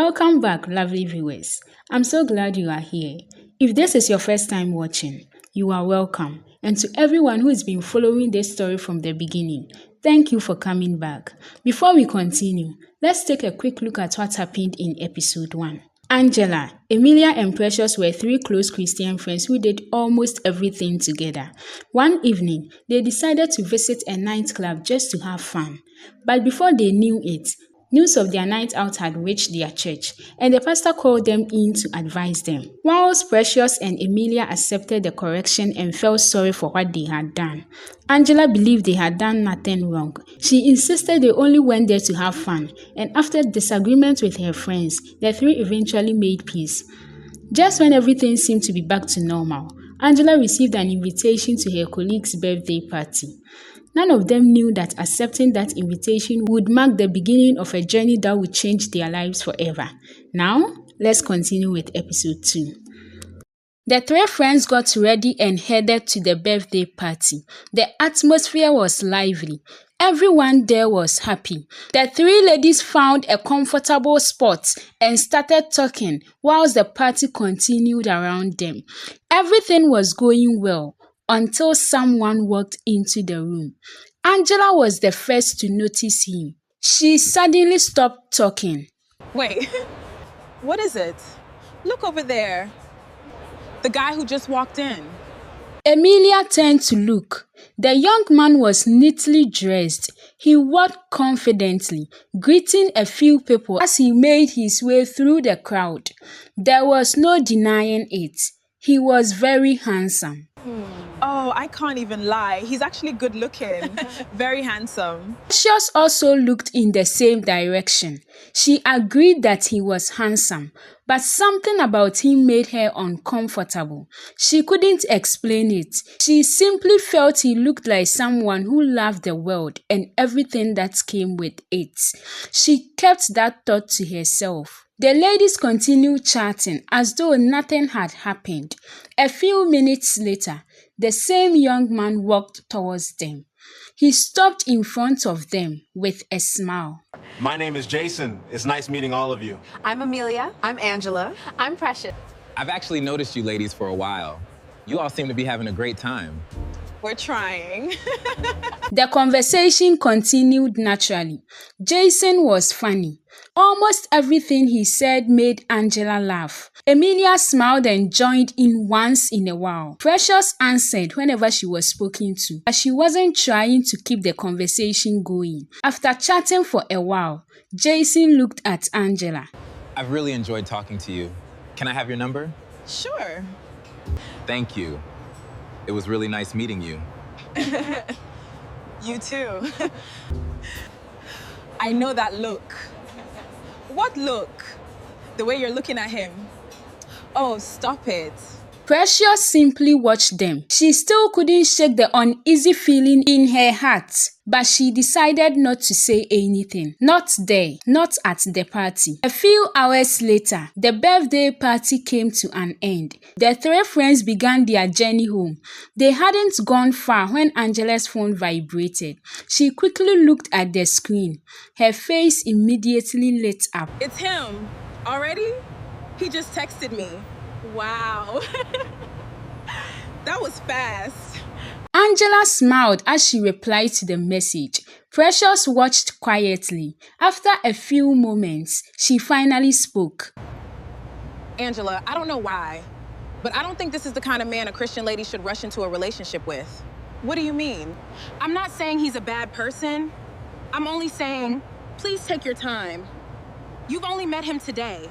Welcome back, lovely viewers. I'm so glad you are here. If this is your first time watching, you are welcome. And to everyone who has been following this story from the beginning, thank you for coming back. Before we continue, let's take a quick look at what happened in episode 1. Angela, Emilia, and Precious were 3 close Christian friends who did almost everything together. One evening, they decided to visit a nightclub just to have fun. But before they knew it, news of their night out had reached their church, and the pastor called them in to advise them. Whilst Precious and Emilia accepted the correction and felt sorry for what they had done, Angela believed they had done nothing wrong. She insisted they only went there to have fun, and after disagreement with her friends, the 3 eventually made peace. Just when everything seemed to be back to normal, Angela received an invitation to her colleague's birthday party. None of them knew that accepting that invitation would mark the beginning of a journey that would change their lives forever. Now, let's continue with episode 2. The 3 friends got ready and headed to the birthday party. The atmosphere was lively. Everyone there was happy. The 3 ladies found a comfortable spot and started talking whilst the party continued around them. Everything was going well until someone walked into the room. Angela was the first to notice him. She suddenly stopped talking. Wait, what is it? Look over there. The guy who just walked in. Emilia turned to look. The young man was neatly dressed. He walked confidently, greeting a few people as he made his way through the crowd. There was no denying it. He was very handsome. Oh, I can't even lie. He's actually good looking. Very handsome. Precious also looked in the same direction. She agreed that he was handsome, but something about him made her uncomfortable. She couldn't explain it. She simply felt he looked like someone who loved the world and everything that came with it. She kept that thought to herself. The ladies continued chatting as though nothing had happened. A few minutes later, the same young man walked towards them. He stopped in front of them with a smile. My name is Jason. It's nice meeting all of you. I'm Emilia. I'm Angela. I'm Precious. I've actually noticed you ladies for a while. You all seem to be having a great time. We're trying. The conversation continued naturally. Jason was funny. Almost everything he said made Angela laugh. Emilia smiled and joined in once in a while. Precious answered whenever she was spoken to, but she wasn't trying to keep the conversation going. After chatting for a while, Jason looked at Angela. I've really enjoyed talking to you. Can I have your number? Sure. Thank you. It was really nice meeting you. You too. I know that look. What look? The way you're looking at him. Oh, stop it. Precious simply watched them. She still couldn't shake the uneasy feeling in her heart, but she decided not to say anything. Not there, not at the party. A few hours later, the birthday party came to an end. The 3 friends began their journey home. They hadn't gone far when Angela's phone vibrated. She quickly looked at the screen. Her face immediately lit up. It's him. Already? He just texted me. Wow. That was fast. Angela smiled as she replied to the message. Precious watched quietly. After a few moments, she finally spoke. Angela, I don't know why, but I don't think this is the kind of man a Christian lady should rush into a relationship with. What do you mean? I'm not saying he's a bad person. I'm only saying, please take your time. You've only met him today.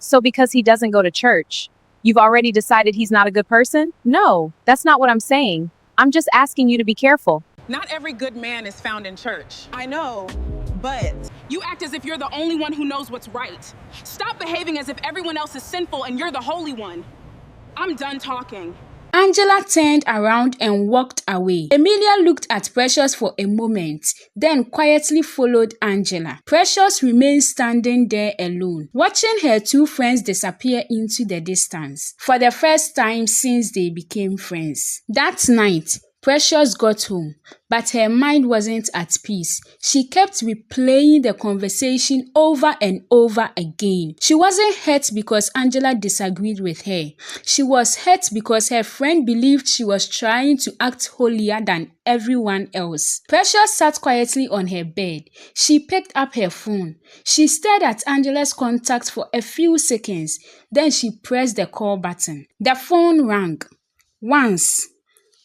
So because he doesn't go to church, you've already decided he's not a good person? No, that's not what I'm saying. I'm just asking you to be careful. Not every good man is found in church. I know, but you act as if you're the only one who knows what's right. Stop behaving as if everyone else is sinful and you're the holy one. I'm done talking. Angela turned around and walked away. Emilia looked at Precious for a moment, then quietly followed Angela. Precious remained standing there alone, watching her 2 friends disappear into the distance for the first time since they became friends. That night, Precious got home, but her mind wasn't at peace. She kept replaying the conversation over and over again. She wasn't hurt because Angela disagreed with her. She was hurt because her friend believed she was trying to act holier than everyone else. Precious sat quietly on her bed. She picked up her phone. She stared at Angela's contact for a few seconds. Then she pressed the call button. The phone rang. Once.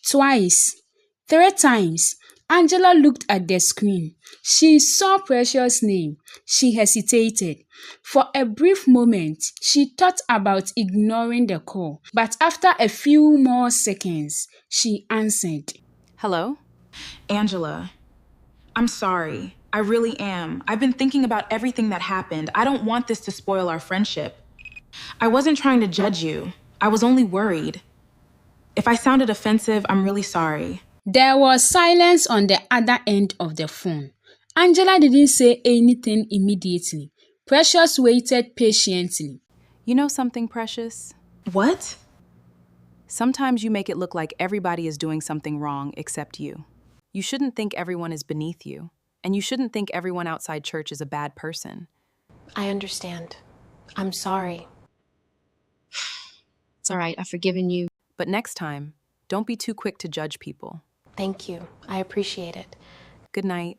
Twice, 3 times. Angela looked at the screen. She saw Precious' name. She hesitated. For a brief moment, she thought about ignoring the call. But after a few more seconds, she answered. Hello? Angela, I'm sorry. I really am. I've been thinking about everything that happened. I don't want this to spoil our friendship. I wasn't trying to judge you. I was only worried. If I sounded offensive, I'm really sorry. There was silence on the other end of the phone. Angela didn't say anything immediately. Precious waited patiently. You know something, Precious? What? Sometimes you make it look like everybody is doing something wrong except you. You shouldn't think everyone is beneath you, and you shouldn't think everyone outside church is a bad person. I understand. I'm sorry. It's all right, I've forgiven you. But next time, don't be too quick to judge people. Thank you. I appreciate it. Good night.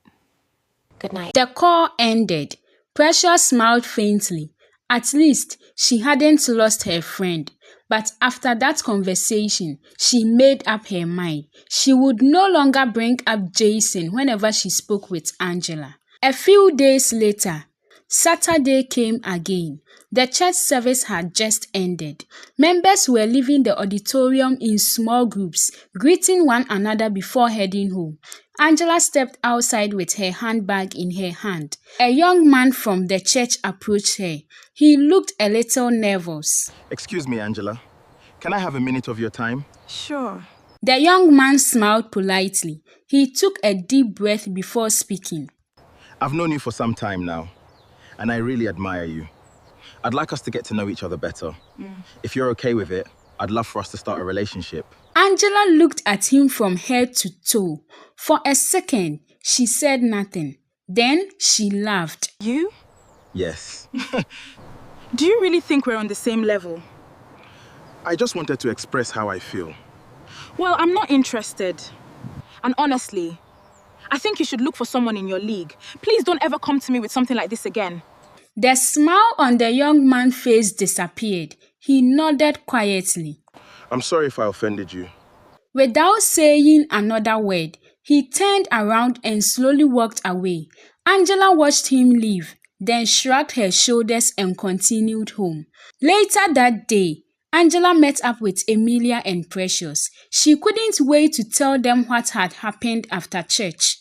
Good night. The call ended. Precious smiled faintly. At least she hadn't lost her friend. But after that conversation, she made up her mind. She would no longer bring up Jason whenever she spoke with Angela. A few days later, Saturday came again. The church service had just ended. Members were leaving the auditorium in small groups, greeting one another before heading home. Angela stepped outside with her handbag in her hand. A young man from the church approached her. He looked a little nervous. Excuse me, Angela. Can I have a minute of your time? Sure. The young man smiled politely. He took a deep breath before speaking. I've known you for some time now, and I really admire you. I'd like us to get to know each other better. If you're okay with it, I'd love for us to start a relationship. Angela looked at him from head to toe. For a second, she said nothing. Then she laughed. You? Yes. Do you really think we're on the same level? I just wanted to express how I feel. Well, I'm not interested. And honestly, I think you should look for someone in your league. Please don't ever come to me with something like this again. The smile on the young man's face disappeared. He nodded quietly. I'm sorry if I offended you. Without saying another word, he turned around and slowly walked away. Angela watched him leave, then shrugged her shoulders and continued home. Later that day, Angela met up with Emilia and Precious. She couldn't wait to tell them what had happened after church.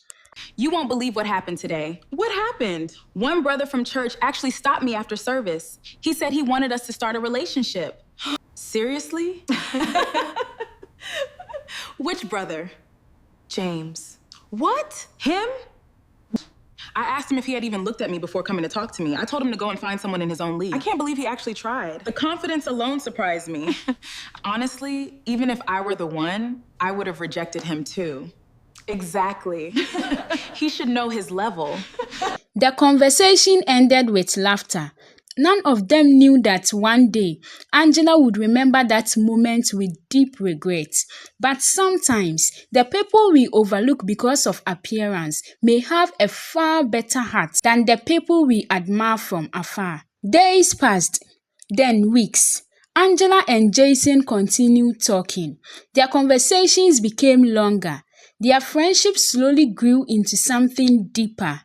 You won't believe what happened today. What happened? One brother from church actually stopped me after service. He said he wanted us to start a relationship. Seriously? Which brother? James. What? Him? I asked him if he had even looked at me before coming to talk to me. I told him to go and find someone in his own league. I can't believe he actually tried. The confidence alone surprised me. Honestly, even if I were the one, I would have rejected him too. Exactly. He should know his level. The conversation ended with laughter. None of them knew that one day, Angela would remember that moment with deep regret. But sometimes, the people we overlook because of appearance may have a far better heart than the people we admire from afar. Days passed, then weeks. Angela and Jason continued talking. Their conversations became longer. Their friendship slowly grew into something deeper.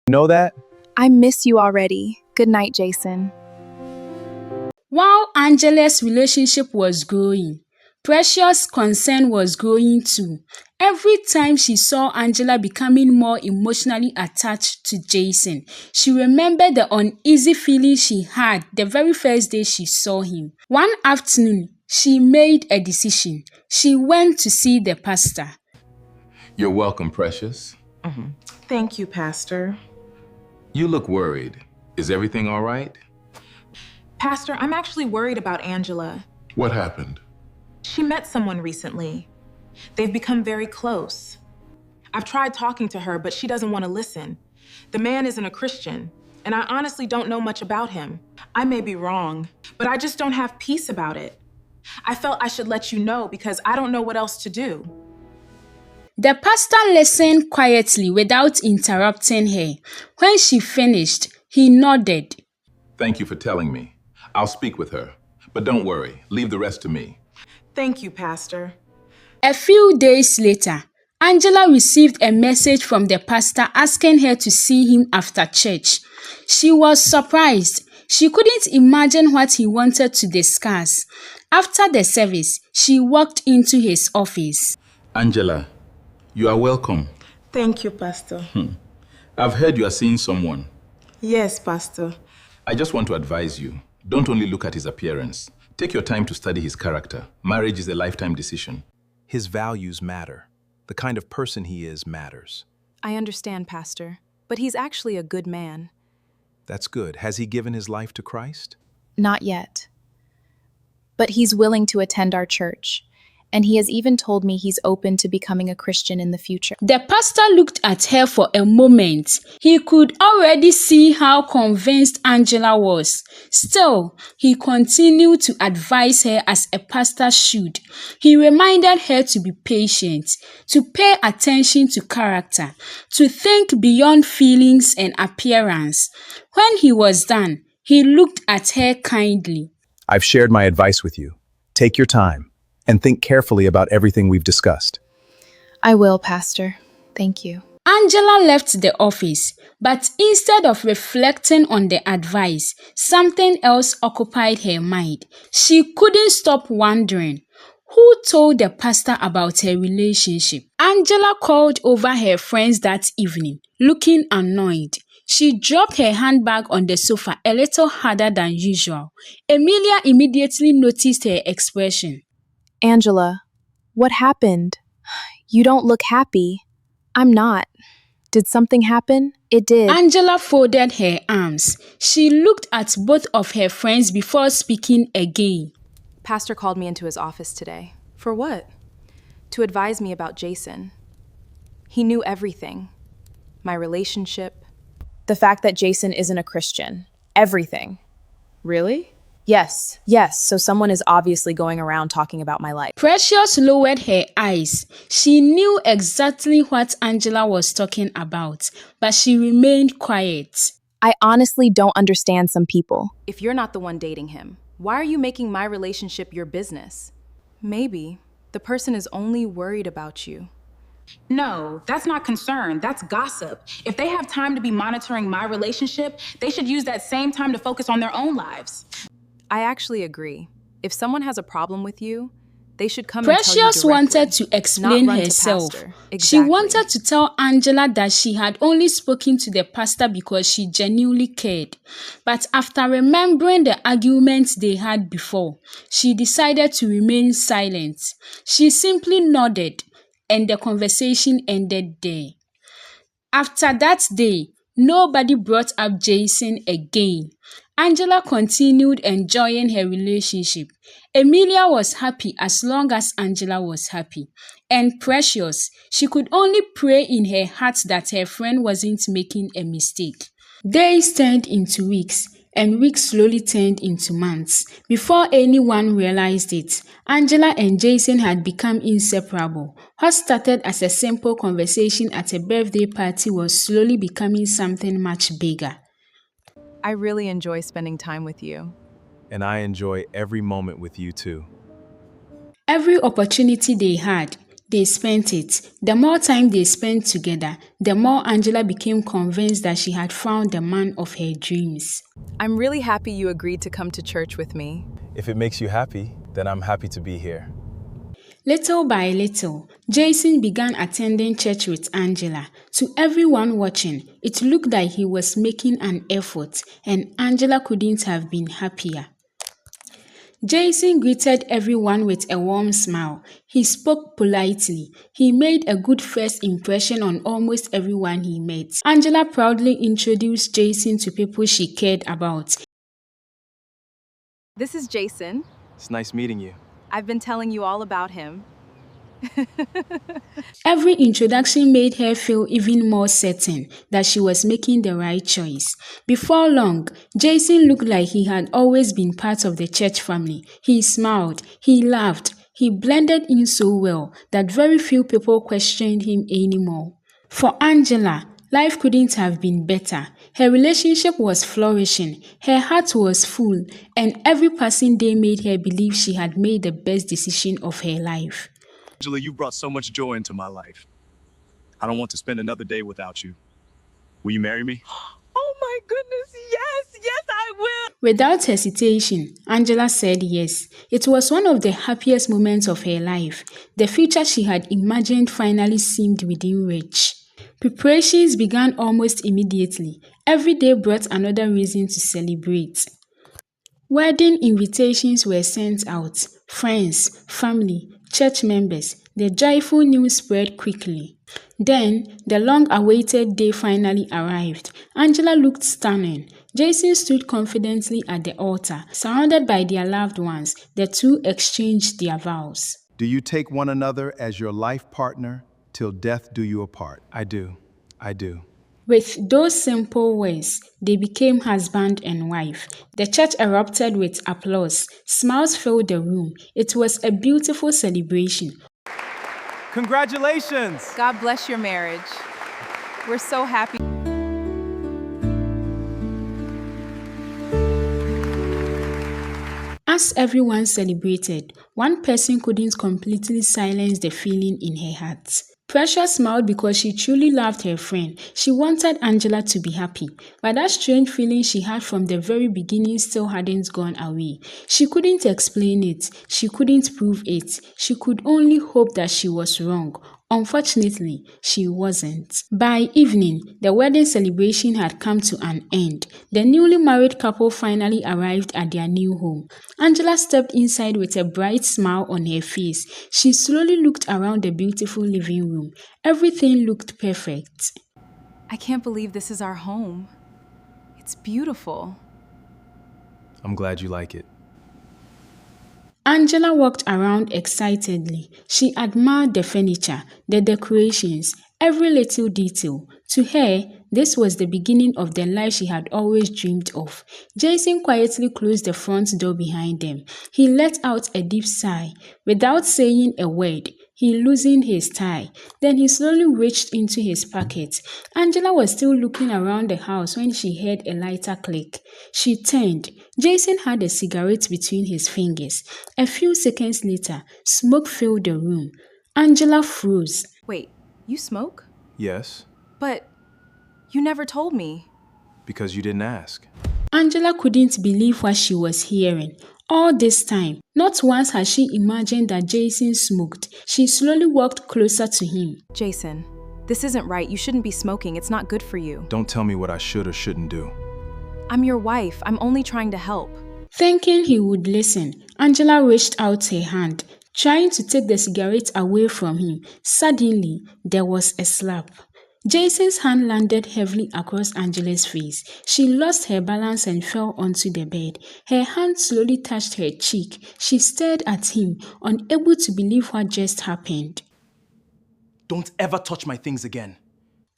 Know that? I miss you already. Good night, Jason. While Angela's relationship was growing, Precious' concern was growing too. Every time she saw Angela becoming more emotionally attached to Jason, she remembered the uneasy feeling she had the very first day she saw him. One afternoon, she made a decision. She went to see the pastor. You're welcome, Precious. Thank you, Pastor. You look worried. Is everything all right? Pastor, I'm actually worried about Angela. What happened? She met someone recently. They've become very close. I've tried talking to her, but she doesn't want to listen. The man isn't a Christian, and I honestly don't know much about him. I may be wrong, but I just don't have peace about it. I felt I should let you know because I don't know what else to do. The pastor listened quietly without interrupting her. When she finished, he nodded. Thank you for telling me. I'll speak with her. But don't worry, leave the rest to me. Thank you, Pastor. A few days later, Angela received a message from the pastor asking her to see him after church. She was surprised. She couldn't imagine what he wanted to discuss. After the service, she walked into his office. Angela, you are welcome. Thank you, Pastor. I've heard you are seeing someone. Yes, Pastor. I just want to advise you. Don't only look at his appearance. Take your time to study his character. Marriage is a lifetime decision. His values matter. The kind of person he is matters. I understand, Pastor, but he's actually a good man. That's good. Has he given his life to Christ? Not yet. But he's willing to attend our church, and he has even told me he's open to becoming a Christian in the future. The pastor looked at her for a moment. He could already see how convinced Angela was. Still, he continued to advise her as a pastor should. He reminded her to be patient, to pay attention to character, to think beyond feelings and appearance. When he was done, he looked at her kindly. I've shared my advice with you. Take your time and think carefully about everything we've discussed. I will, Pastor. Thank you. Angela left the office, but instead of reflecting on the advice, something else occupied her mind. She couldn't stop wondering, who told the pastor about her relationship? Angela called over her friends that evening, looking annoyed. She dropped her handbag on the sofa a little harder than usual. Emilia immediately noticed her expression. Angela, what happened? You don't look happy. I'm not. Did something happen? It did. Angela folded her arms. She looked at both of her friends before speaking again. Pastor called me into his office today. For what? To advise me about Jason. He knew everything. My relationship. The fact that Jason isn't a Christian. Everything. Really? Yes, so someone is obviously going around talking about my life. Precious lowered her eyes. She knew exactly what Angela was talking about, but she remained quiet. I honestly don't understand some people. If you're not the one dating him, why are you making my relationship your business? Maybe the person is only worried about you. No, that's not concern. That's gossip. If they have time to be monitoring my relationship, they should use that same time to focus on their own lives. I actually agree. If someone has a problem with you, they should come and tell you Precious directly, wanted to explain not run to herself. pastor. She Exactly. wanted to tell Angela that she had only spoken to the pastor because she genuinely cared. But after remembering the arguments they had before, she decided to remain silent. She simply nodded, and the conversation ended there. After that day, nobody brought up Jason again. Angela continued enjoying her relationship. Emilia was happy as long as Angela was happy. And Precious, she could only pray in her heart that her friend wasn't making a mistake. Days turned into weeks, and weeks slowly turned into months. Before anyone realized it, Angela and Jason had become inseparable. What started as a simple conversation at a birthday party was slowly becoming something much bigger. I really enjoy spending time with you. And I enjoy every moment with you too. Every opportunity they had, they spent it. The more time they spent together, the more Angela became convinced that she had found the man of her dreams. I'm really happy you agreed to come to church with me. If it makes you happy, then I'm happy to be here. Little by little, Jason began attending church with Angela. To everyone watching, it looked like he was making an effort, and Angela couldn't have been happier. Jason greeted everyone with a warm smile. He spoke politely. He made a good first impression on almost everyone he met. Angela proudly introduced Jason to people she cared about. This is Jason. It's nice meeting you. I've been telling you all about him. Every introduction made her feel even more certain that she was making the right choice. Before long, Jason looked like he had always been part of the church family. He smiled, he laughed, he blended in so well that very few people questioned him anymore. For Angela, life couldn't have been better. Her relationship was flourishing, her heart was full, and every passing day made her believe she had made the best decision of her life. Angela, you brought so much joy into my life. I don't want to spend another day without you. Will you marry me? Oh my goodness, yes, I will. Without hesitation, Angela said yes. It was one of the happiest moments of her life. The future she had imagined finally seemed within reach. Preparations began almost immediately. Every day brought another reason to celebrate. Wedding invitations were sent out. Friends, family, church members. The joyful news spread quickly. Then, the long-awaited day finally arrived. Angela looked stunning. Jason stood confidently at the altar. Surrounded by their loved ones, the two exchanged their vows. Do you take one another as your life partner till death do you apart? I do. I do. With those simple words, they became husband and wife. The church erupted with applause. Smiles filled the room. It was a beautiful celebration. Congratulations! God bless your marriage. We're so happy. As everyone celebrated, one person couldn't completely silence the feeling in her heart. Precious smiled because she truly loved her friend. She wanted Angela to be happy, but that strange feeling she had from the very beginning still hadn't gone away. She couldn't explain it. She couldn't prove it. She could only hope that she was wrong. Unfortunately, she wasn't. By evening, the wedding celebration had come to an end. The newly married couple finally arrived at their new home. Angela stepped inside with a bright smile on her face. She slowly looked around the beautiful living room. Everything looked perfect. I can't believe this is our home. It's beautiful. I'm glad you like it. Angela walked around excitedly. She admired the furniture, the decorations, every little detail. To her, this was the beginning of the life she had always dreamed of. Jason quietly closed the front door behind them. He let out a deep sigh. Without saying a word, he loosened his tie. Then he slowly reached into his pocket. Angela was still looking around the house when she heard a lighter click. She turned. Jason had a cigarette between his fingers. A few seconds later, smoke filled the room. Angela froze. Wait, you smoke? Yes, But you never told me. because you didn't ask. Angela couldn't believe what she was hearing. All this time, not once had she imagined that Jason smoked. She slowly walked closer to him. Jason, this isn't right. You shouldn't be smoking. It's not good for you. Don't tell me what I should or shouldn't do. I'm your wife. I'm only trying to help. Thinking he would listen, Angela reached out her hand, trying to take the cigarette away from him. Suddenly, there was a slap. Jason's hand landed heavily across Angela's face. She lost her balance and fell onto the bed. Her hand slowly touched her cheek. She stared at him, unable to believe what just happened. Don't ever touch my things again.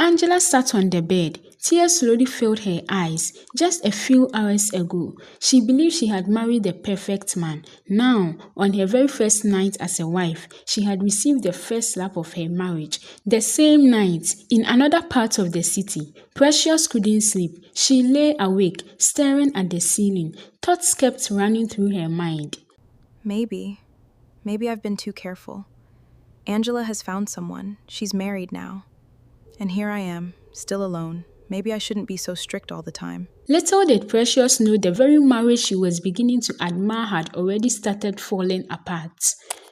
Angela sat on the bed. Tears slowly filled her eyes. Just a few hours ago, she believed she had married the perfect man. Now, on her very first night as a wife, she had received the first slap of her marriage. The same night, in another part of the city, Precious couldn't sleep. She lay awake, staring at the ceiling. Thoughts kept running through her mind. Maybe I've been too careful. Angela has found someone. She's married now. And here I am, still alone. Maybe I shouldn't be so strict all the time. Little did Precious know the very marriage she was beginning to admire had already started falling apart.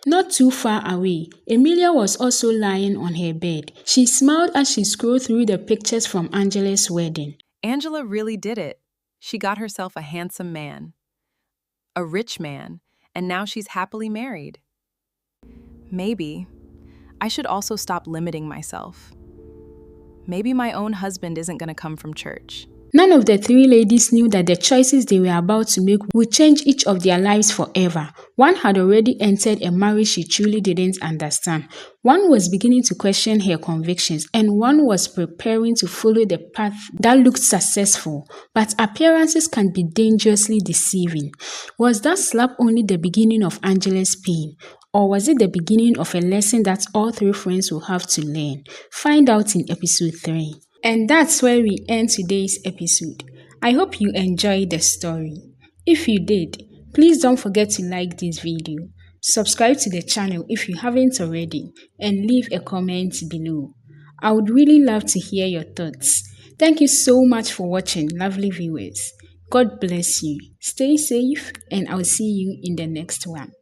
Not too far away, Emilia was also lying on her bed. She smiled as she scrolled through the pictures from Angela's wedding. Angela really did it. She got herself a handsome man, a rich man, and now she's happily married. Maybe I should also stop limiting myself. Maybe my own husband isn't going to come from church. None of the three ladies knew that the choices they were about to make would change each of their lives forever. One had already entered a marriage she truly didn't understand. One was beginning to question her convictions, and one was preparing to follow the path that looked successful. But appearances can be dangerously deceiving. Was that slap only the beginning of Angela's pain? Or was it the beginning of a lesson that all three friends will have to learn? Find out in episode 3. And that's where we end today's episode. I hope you enjoyed the story. If you did, please don't forget to like this video, subscribe to the channel if you haven't already, and leave a comment below. I would really love to hear your thoughts. Thank you so much for watching, lovely viewers. God bless you. Stay safe, and I'll see you in the next one.